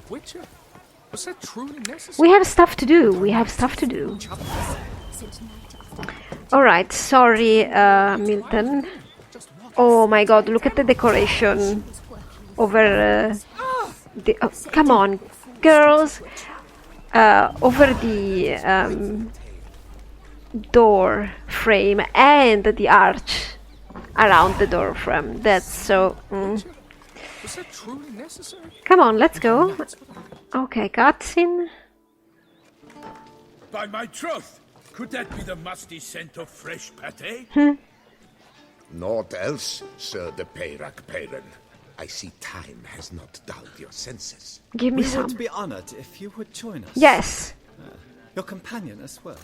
Was that truly necessary? We have stuff to do. We have stuff to do. Alright, sorry, Milton. Oh my god, look at the decoration over the... Oh, come on, girls! Over the door frame and the arch around the door frame. That's so... Was that truly necessary? Come on, let's go. Okay, cutscene. By my troth, could that be the musty scent of fresh pate? Naught else, Sir de Peyrac Peyran. I see time has not dulled your senses. Give me We some. would be honored if you would join us. Yes. Your companion as well.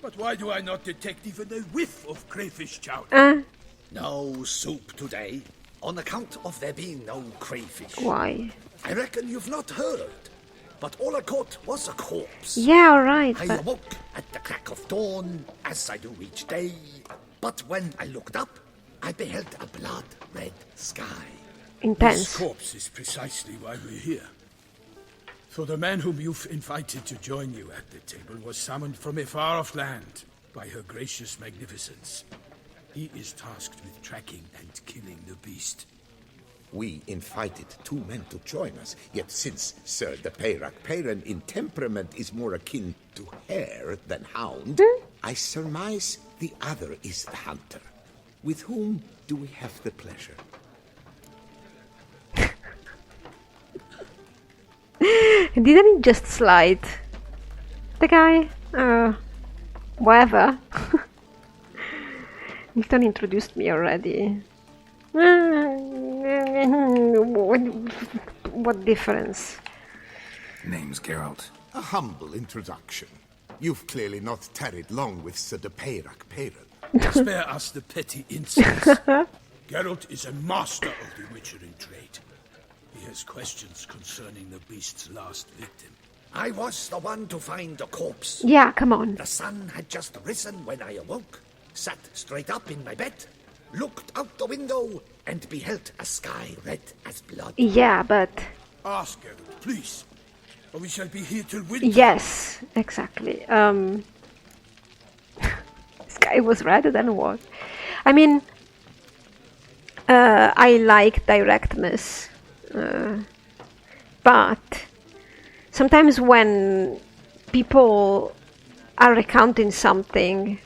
But why do I not detect even a whiff of crayfish chowder? No soup today, on account of there being no crayfish. Why? I reckon you've not heard, but all I caught was a corpse. Yeah, alright. I But awoke at the crack of dawn, as I do each day. But when I looked up, I beheld a blood-red sky. This intense. corpse is precisely why we're here. For the man whom you've invited to join you at the table was summoned from a far-off land by her gracious magnificence. He is tasked with tracking and killing the beast. We invited two men to join us, yet since Sir de Peyrac Peyran in temperament is more akin to hare than hound, I surmise the other is the hunter. With whom do we have the pleasure? Didn't he just slide? The guy? Whatever. Milton introduced me already. What difference? Name's Geralt. A humble introduction. You've clearly not tarried long with Sir de Peyrac Peyran. Spare us the petty insults. Geralt is a master of the witchering trade. He has questions concerning the beast's last victim. I was the one to find the corpse. Yeah, come on. The sun had just risen when I awoke, sat straight up in my bed, looked out the window, and beheld a sky red as blood. Yeah, but... Ask Geralt, please, or we shall be here till winter. Yes, exactly. Sky was red, then what? I mean... I like directness. But... sometimes when people are recounting something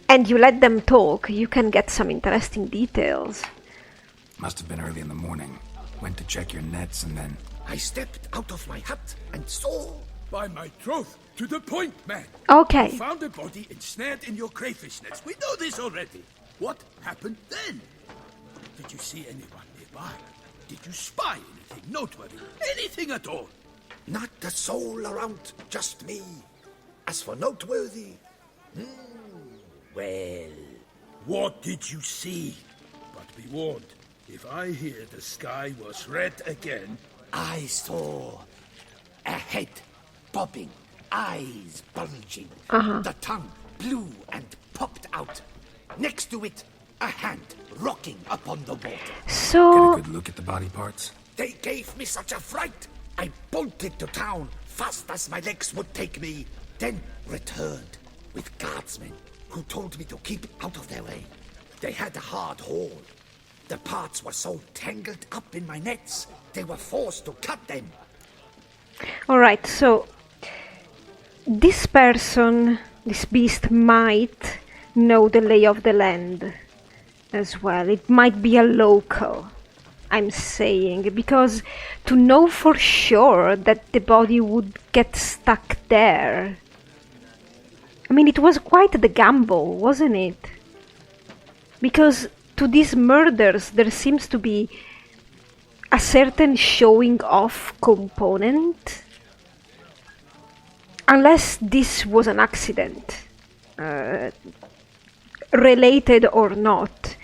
and you let them talk, you can get some interesting details. Must have been early in the morning. Went to check your nets and then... I stepped out of my hut and saw... By my troth, to the point, man. Okay. You found a body ensnared in your crayfish nets. We know this already. What happened then? Did you see anyone nearby? Did you spy anything noteworthy? Anything at all? Not a soul around, just me. As for noteworthy... well... What did you see? But be warned, if I hear the sky was red again... I saw a head bobbing, eyes bulging, the tongue blue and popped out. Next to it, a hand rocking upon the water. Get a So... good look at the body parts? They gave me such a fright. I bolted to town fast as my legs would take me, then returned with guardsmen who told me to keep out of their way. They had a hard haul. The parts were so tangled up in my nets, they were forced to cut them. Alright, so... this person, this beast, might know the lay of the land as well. It might be a local, I'm saying, because to know for sure that the body would get stuck there... I mean, it was quite the gamble, wasn't it? Because to these murders there seems to be a certain showing off component. Unless this was an accident, related or not.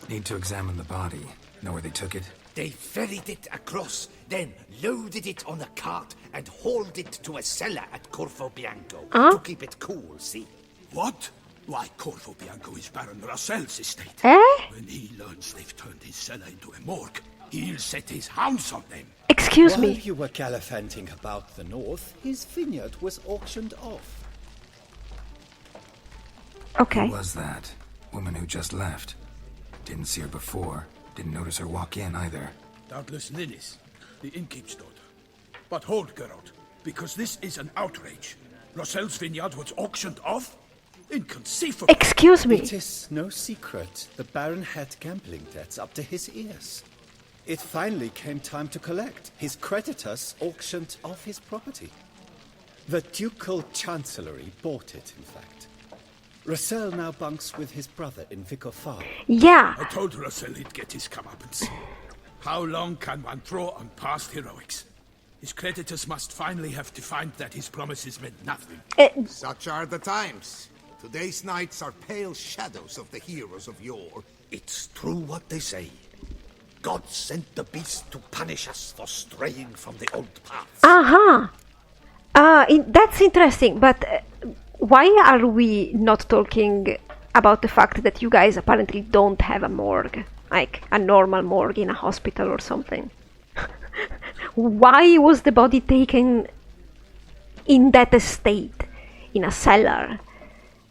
Need to examine the body. Know where they took it? They ferried it across, then loaded it on a cart and hauled it to a cellar at CORVO BIANCO to keep it cool, see? What? Why, CORVO BIANCO is Baron Russell's estate. Eh? When he learns they've turned his cellar into a morgue, He'll set his hounds on them. Excuse While me. you were gallivanting about the north, his vineyard was auctioned off. Okay. Who was that? Woman who just left. Didn't see her before. Didn't notice her walk in either. Doubtless Ninnis, the innkeep's daughter. But hold, Geralt, because this is an outrage. Rossel's vineyard was auctioned off? Inconceivable. Excuse me. It is no secret the Baron had gambling debts up to his ears. It finally came time to collect. His creditors auctioned off his property. The ducal chancellery bought it, in fact. Rossel now bunks with his brother in Vicar Farm. Yeah. I told Rossel he'd get his comeuppance. How long can one throw on past heroics? His creditors must finally have to find that his promises meant nothing. Such are the times. Today's knights are pale shadows of the heroes of yore. It's true what they say. God sent the beast to punish us for straying from the old paths. That's interesting, but why are we not talking about the fact that you guys apparently don't have a morgue? Like a normal morgue in a hospital or something? Why was the body taken in that state, in a cellar?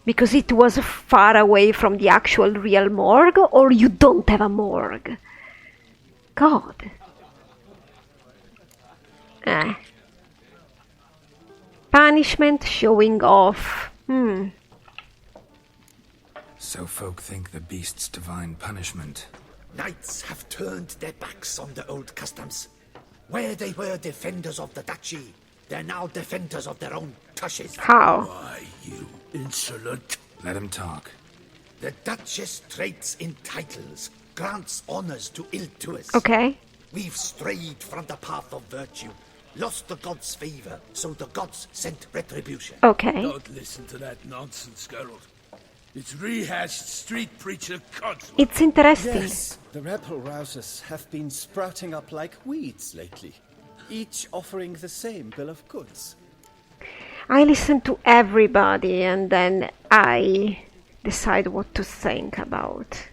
Because it was far away from the actual real morgue, or you don't have a morgue? God. Punishment showing off. So folk think the beast's divine punishment. Knights have turned their backs on the old customs. Where they were defenders of the duchy, they're now defenders of their own tushes. How? Why, you insolent. Let him talk. The Duchess trades in titles, grants honors to ill-doers. Okay. We've strayed from the path of virtue, lost the gods' favor, so the gods sent retribution. Okay. Don't listen to that nonsense, Geralt. It's rehashed street preacher codswallop. It's interesting. Yes, the rebel rousers have been sprouting up like weeds lately, each offering the same bill of goods. I listen to everybody and then I decide what to think about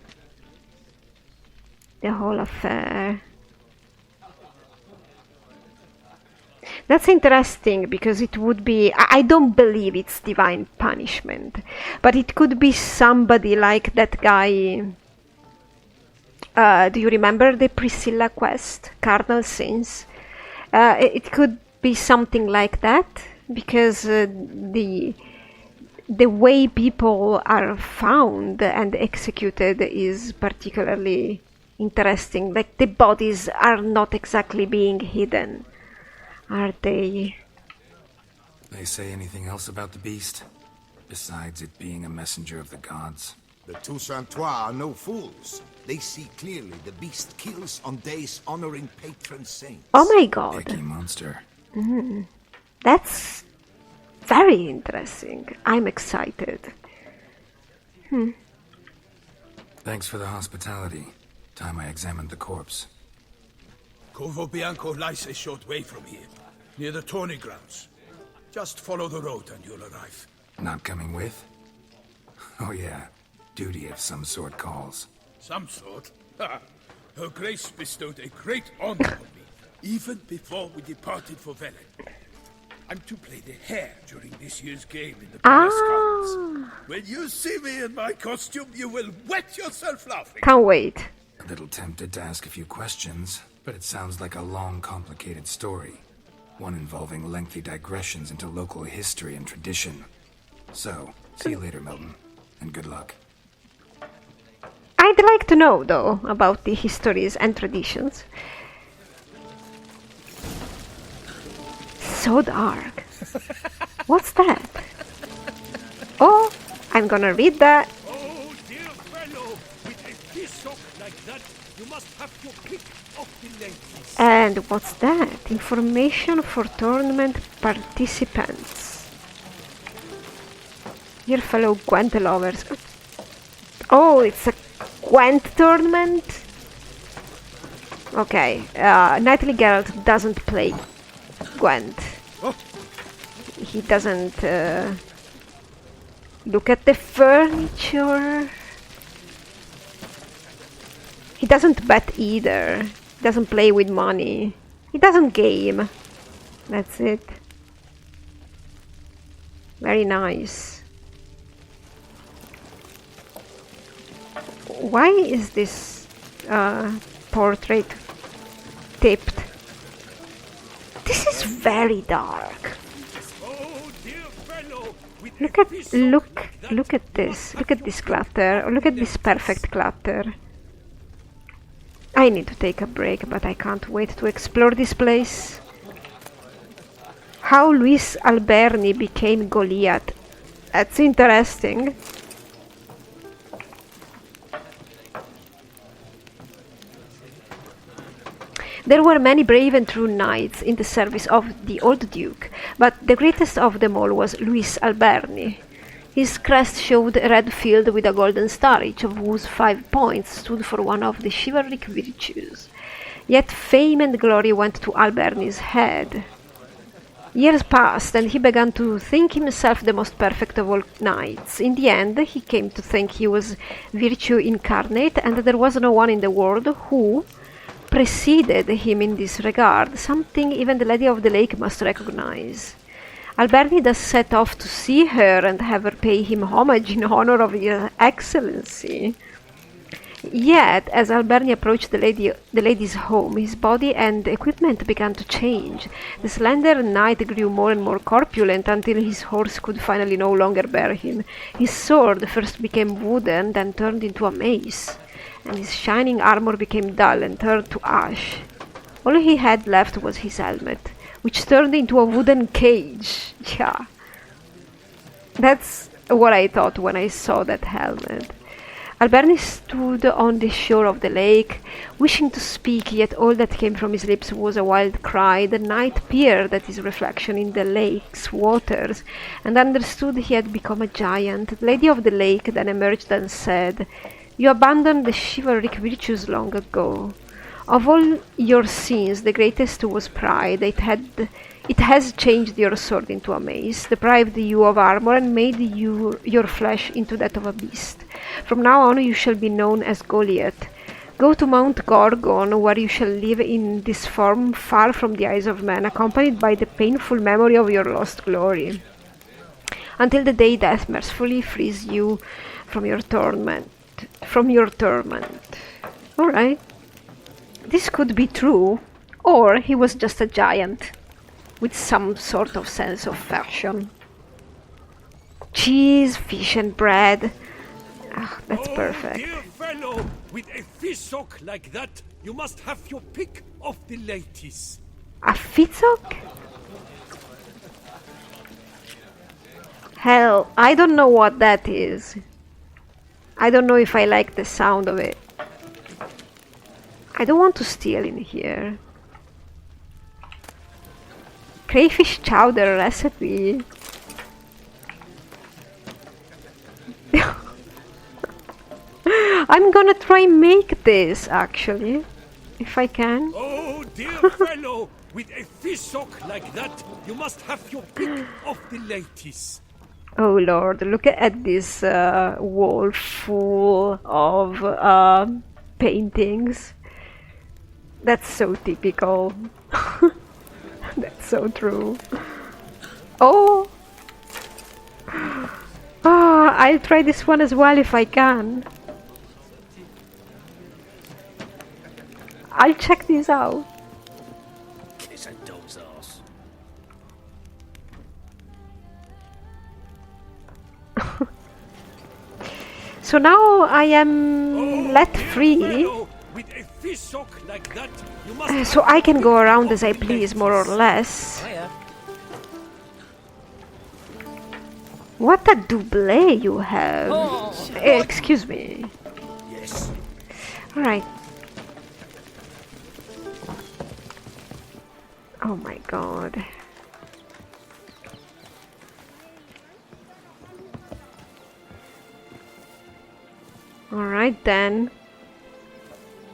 the whole affair. That's interesting because it would be... I don't believe it's divine punishment, but it could be somebody like that guy... do you remember the Priscilla quest? Cardinal Sins? It could be something like that, because the way people are found and executed is particularly interesting. Like, the bodies are not exactly being hidden, are they? They say anything else about the beast? Besides it being a messenger of the gods? The Toussaintois are no fools. They see clearly the beast kills on days honoring patron saints. Oh my god. Icky monster. That's very interesting. I'm excited. Thanks for the hospitality. Time I examined the corpse. CORVO BIANCO lies a short way from here, near the tourney grounds. Just follow the road and you'll arrive. Not coming with? Oh yeah, duty of some sort calls. Some sort? Ha! Her Grace bestowed a great honor on me, even before we departed for Velen. I'm to play the hare during this year's game in the Palace Gardens. When you see me in my costume, you will wet yourself laughing. Can't wait. A little tempted to ask a few questions, but it sounds like a long, complicated story. One involving lengthy digressions into local history and tradition. So, see you later, Milton, and good luck. I'd like to know, though, about the histories and traditions. So dark. What's that? Oh, I'm gonna read that. Oh, dear fellow, with a pissock like that, you must have your pick of the ladies. And what's that? Information for tournament participants. Dear fellow Gwent lovers. Oh, it's a Gwent tournament? Okay, Knightly Geralt doesn't play Gwent. He doesn't look at the furniture. He doesn't bet either. He doesn't play with money. He doesn't game. That's it. Very nice. Why is this portrait tipped? This is very dark. Look at this. Look at this clutter. Look at this perfect clutter. I need to take a break, but I can't wait to explore this place. How Luis Alberni became Goliath. That's interesting. There were many brave and true knights in the service of the old duke, but the greatest of them all was Luis Alberni. His crest showed a red field with a golden star, each of whose 5 points stood for one of the chivalric virtues. Yet fame and glory went to Alberni's head. Years passed, and he began to think himself the most perfect of all knights. In the end, he came to think he was virtue incarnate, and there was no one in the world who preceded him in this regard, something even the Lady of the Lake must recognize. Alberni thus set off to see her and have her pay him homage in honor of his excellency. Yet, as Alberni approached the lady's home, his body and equipment began to change. The slender knight grew more and more corpulent until his horse could finally no longer bear him. His sword first became wooden, then turned into a mace, and his shining armor became dull and turned to ash. All he had left was his helmet, which turned into a wooden cage. Yeah. That's what I thought when I saw that helmet. Alberni stood on the shore of the lake, wishing to speak, yet all that came from his lips was a wild cry. The knight peered at his reflection in the lake's waters, and understood he had become a giant. The Lady of the Lake then emerged and said, "You abandoned the chivalric virtues long ago. Of all your sins, the greatest was pride. It has changed your sword into a mace, deprived you of armor, and made your flesh into that of a beast. From now on you shall be known as Goliath. Go to Mount Gorgon, where you shall live in this form, far from the eyes of men, accompanied by the painful memory of your lost glory, until the day death mercifully frees you from your torment. Alright. This could be true, or he was just a giant with some sort of sense of fashion. Cheese, fish and bread. Ah, that's perfect. Dear fellow, with a fishhook like that, you must have your pick of the ladies. A fishhook? Hell, I don't know what that is. I don't know if I like the sound of it. I don't want to steal in here. Crayfish chowder recipe. I'm gonna try make this actually, if I can. Oh, dear fellow, with a fishhook like that, you must have your pick of the ladies. Oh Lord, look at this wall full of paintings. That's so typical. That's so true. Oh! I'll try this one as well if I can. I'll check this out. Kiss a dog's ass. So now I am let free. Like that, so I can go around as I please, more or less. What a doublé you have. Excuse me. Yes. Alright. Oh my god. Alright then.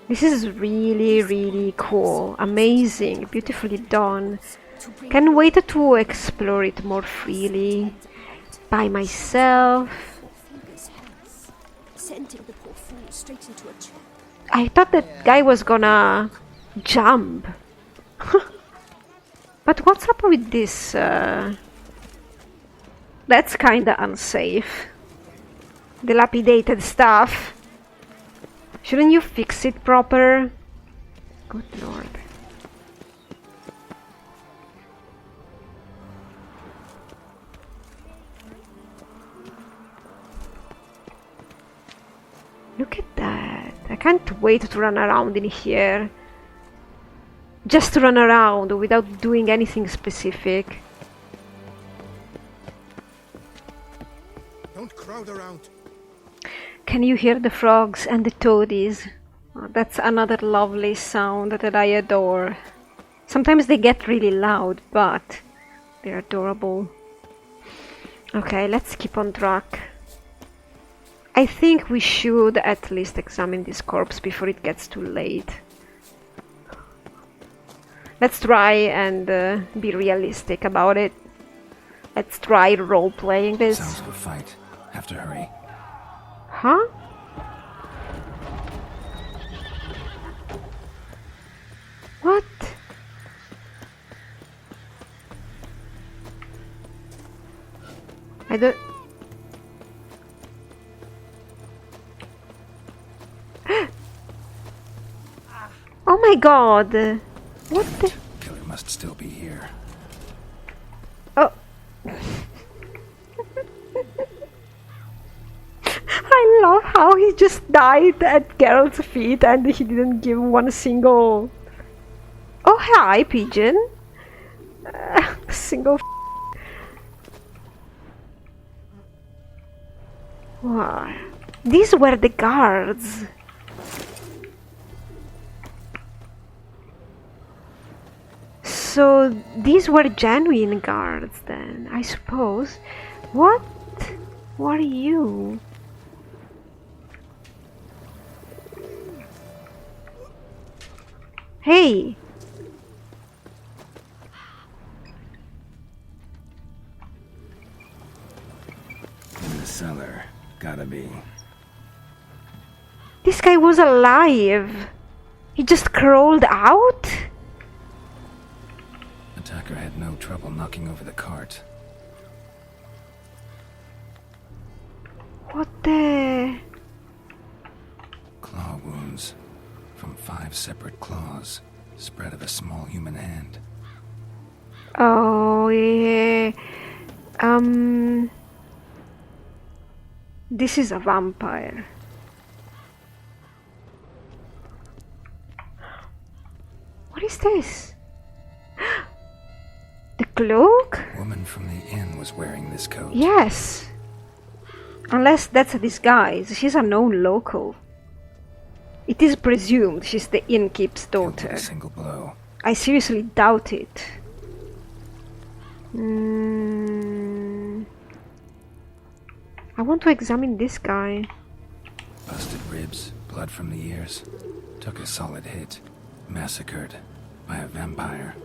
This is really, really cool. Amazing. Beautifully done. Can't wait to explore it more freely. By myself. I thought that guy was gonna jump. But what's up with this? That's kinda unsafe. Dilapidated stuff. Shouldn't you fix it proper? Good lord. Look at that. I can't wait to run around in here. Just to run around without doing anything specific. Don't crowd around. Can you hear the frogs and the toadies? Oh, that's another lovely sound that I adore. Sometimes they get really loud, but they're adorable. Okay, let's keep on track. I think we should at least examine this corpse before it gets too late. Let's try and be realistic about it. Let's try role-playing this. Sounds like a fight. Have to hurry. Huh? What? I don't... Oh my god! What the... Killer must still be here. Oh. I love how he just died at Geralt's feet and he didn't give one single... Oh, hi, pigeon! Single... Wow. These were the guards. So these were genuine guards then, I suppose. What? Who are you? Hey! In the cellar. Gotta be. This guy was alive! He just crawled out? Attacker had no trouble knocking over the cart. What the... Claw wounds. From 5 separate claws. Spread of a small human hand. Oh, yeah. This is a vampire. What is this? The cloak? Woman from the inn was wearing this coat. Yes. Unless that's a disguise. She's a known local. It is presumed she's the innkeep's Killed with daughter. a single blow. I seriously doubt it. I want to examine this guy. Busted ribs, blood from the ears. Took a solid hit. Massacred by a vampire.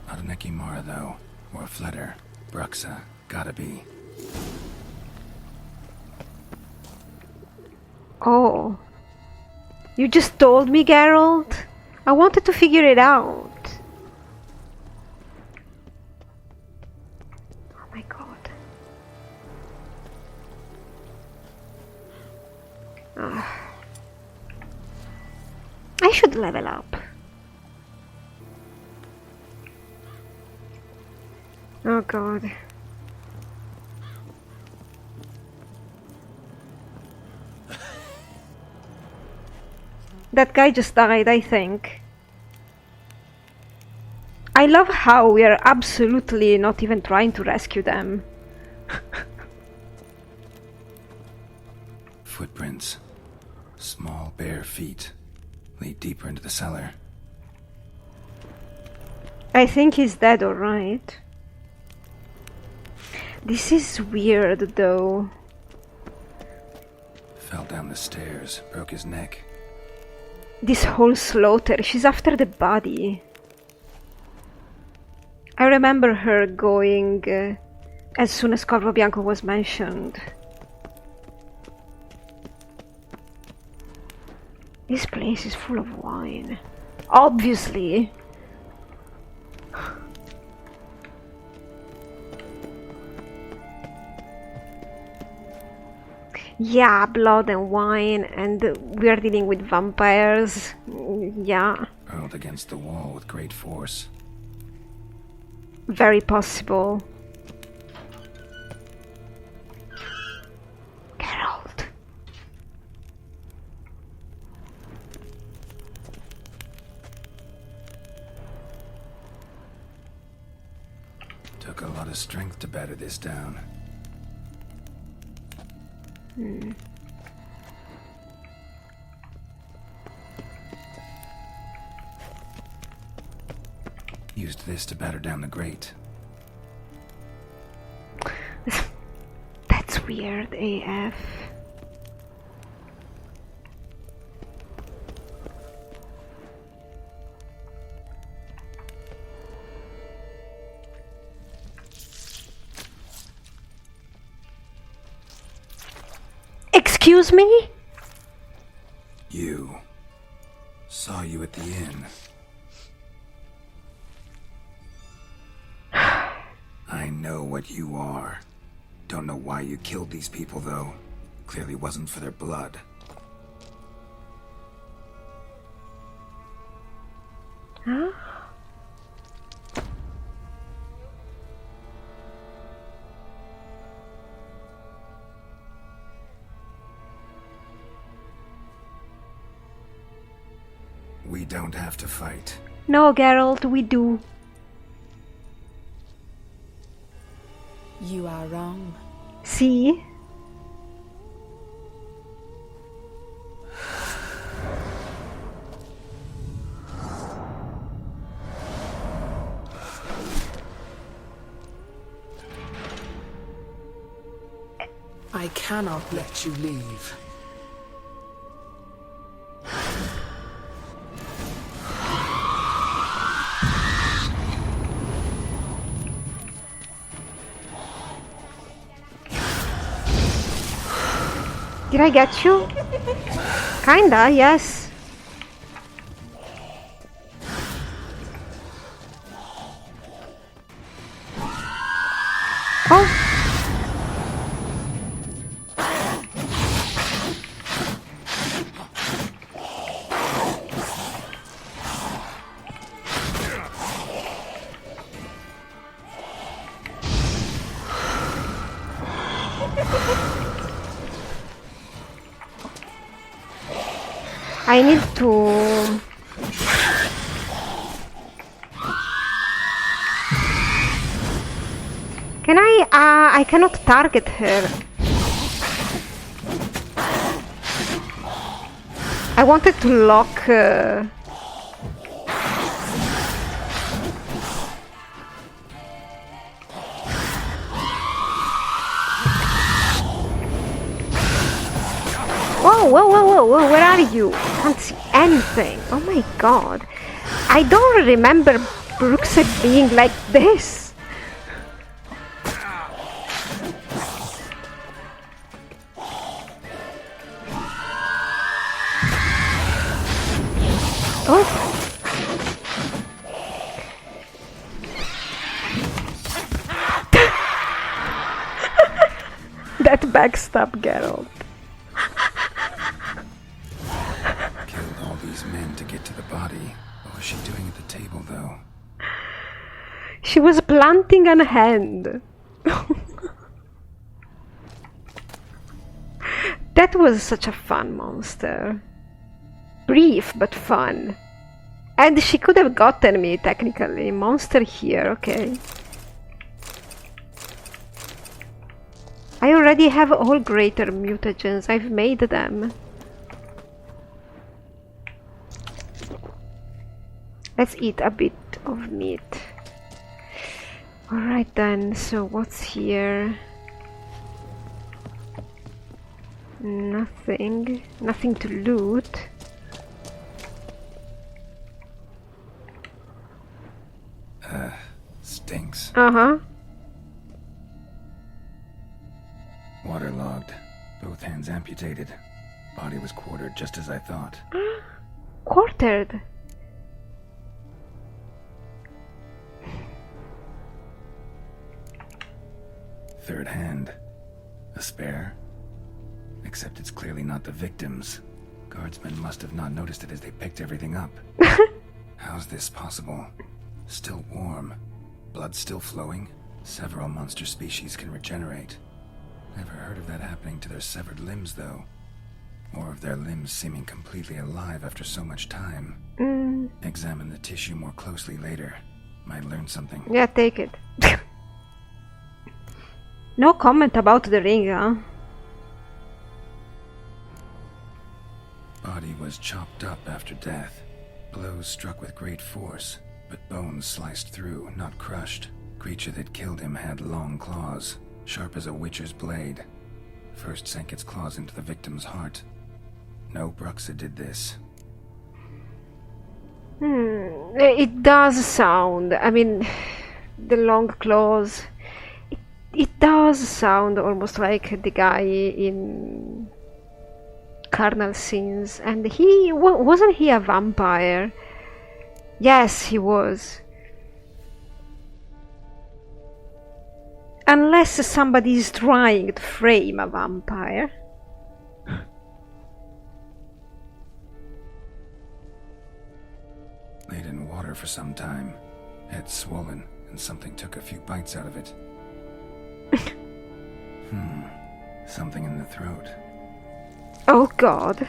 Not an Ekimara though, or a Fletter. Bruxa, gotta be. Oh. You just told me, Geralt? I wanted to figure it out. Oh my god. I should level up. Oh god. That guy just died, I think. I love how we are absolutely not even trying to rescue them. Footprints. Small bare feet. Lead deeper into the cellar. I think he's dead, alright. This is weird, though. Fell down the stairs, broke his neck. This whole slaughter, she's after the body. I remember her going as soon as Corvo Bianco was mentioned. This place is full of wine. Obviously. Yeah, blood and wine, and we are dealing with vampires. Yeah. Hurled against the wall with great force. Very possible. Geralt. Took a lot of strength to batter this down. Used this to batter down the grate. That's weird AF. Excuse me? You. Saw you at the inn. I know what you are. Don't know why you killed these people, though. Clearly wasn't for their blood. Huh? We don't have to fight. No, Geralt, we do. You are wrong. See? I cannot let you leave. Did I get you? Kinda, yes. Oh. I need to... Can I cannot target her. I wanted to lock... Whoa, where are you? I can't see anything. Oh my god. I don't remember Bruxa being like this. Oh. That backstab Geralt. Men to get to the body. What was she doing at the table, though? She was planting a hand. That was such a fun monster. Brief, but fun. And she could have gotten me, technically. Monster here, okay. I already have all greater mutagens. I've made them. Let's eat a bit of meat. Alright then, so what's here? Nothing. Nothing to loot. Stinks. Uh-huh. Waterlogged. Both hands amputated. Body was quartered just as I thought. Quartered? third hand. A spare? Except it's clearly not the victim's. Guardsmen must have not noticed it as they picked everything up. How's this possible? Still warm. Blood still flowing? Several monster species can regenerate. Never heard of that happening to their severed limbs, though. Or of their limbs seeming completely alive after so much time. Examine the tissue more closely later. Might learn something. Yeah, take it. No comment about the ring, huh? Body was chopped up after death. Blows struck with great force, but bones sliced through, not crushed. Creature that killed him had long claws, sharp as a witcher's blade. First sank its claws into the victim's heart. No Bruxa did this. It does sound, I mean, the long claws, it does sound almost like the guy in Carnal Sins, and wasn't he a vampire? Yes, he was. Unless somebody is trying to frame a vampire. Laid in water for some time. Head swollen, and something took a few bites out of it. Something in the throat. Oh god.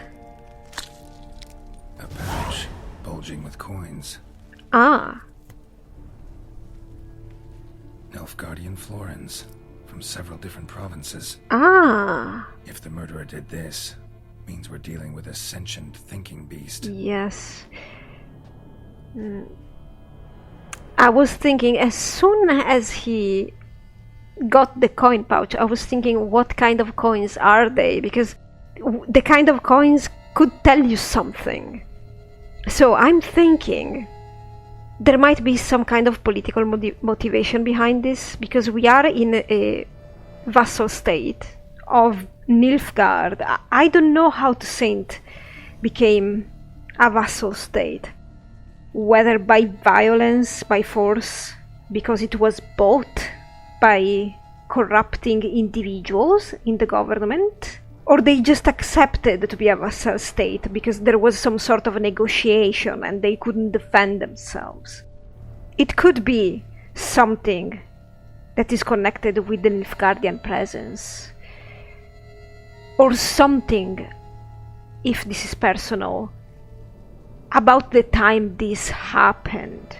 A pouch, bulging with coins. Ah. Nilfgaardian florins, from several different provinces. Ah. If the murderer did this, means we're dealing with a sentient thinking beast. Yes. I was thinking, as soon as he got the coin pouch, I was thinking, what kind of coins are they? Because the kind of coins could tell you something. So I'm thinking there might be some kind of political motivation behind this, because we are in a vassal state of Nilfgaard. I don't know how Toussaint became a vassal state. Whether by violence, by force, because it was bought by corrupting individuals in the government, or they just accepted to be a vassal state because there was some sort of negotiation and they couldn't defend themselves. It could be something that is connected with the Nilfgaardian presence, or something, if this is personal, about the time this happened,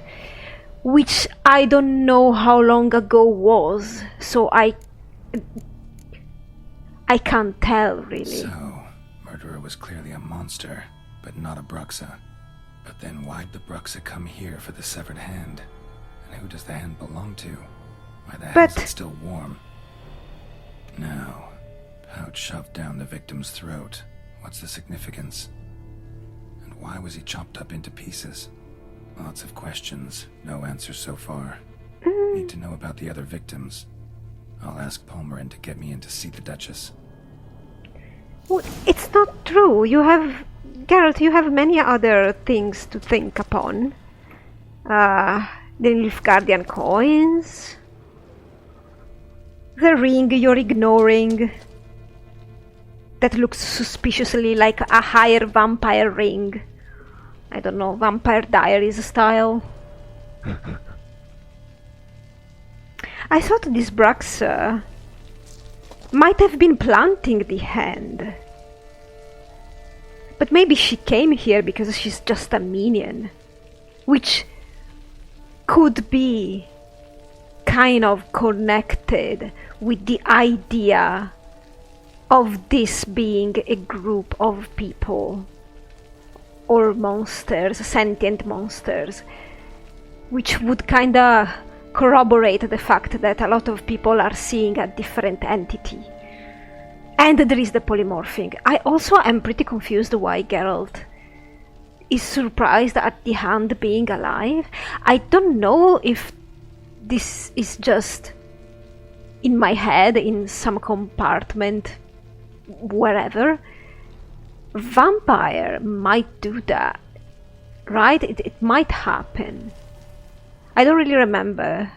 which I don't know how long ago was, so I can't tell, really. So, murderer was clearly a monster, but not a Bruxa. But then why'd the Bruxa come here for the severed hand? And who does the hand belong to? Why the hell is it still warm? Now, pouch shoved down the victim's throat. What's the significance? And why was he chopped up into pieces? Lots of questions, no answers so far. Need to know about the other victims. I'll ask Palmerin to get me in to see the Duchess. Well, it's not true. Geralt, you have many other things to think upon. The Nilfgaardian coins. The ring you're ignoring. That looks suspiciously like a higher vampire ring. I don't know, Vampire Diaries style. I thought this Bruxa might have been planting the hand. But maybe she came here because she's just a minion. Which could be kind of connected with the idea of this being a group of people. Or monsters, sentient monsters. Which would kinda corroborate the fact that a lot of people are seeing a different entity. And there is the polymorphing. I also am pretty confused why Geralt is surprised at the hand being alive. I don't know if this is just in my head, in some compartment, wherever. Vampire might do that, right? It might happen. I don't really remember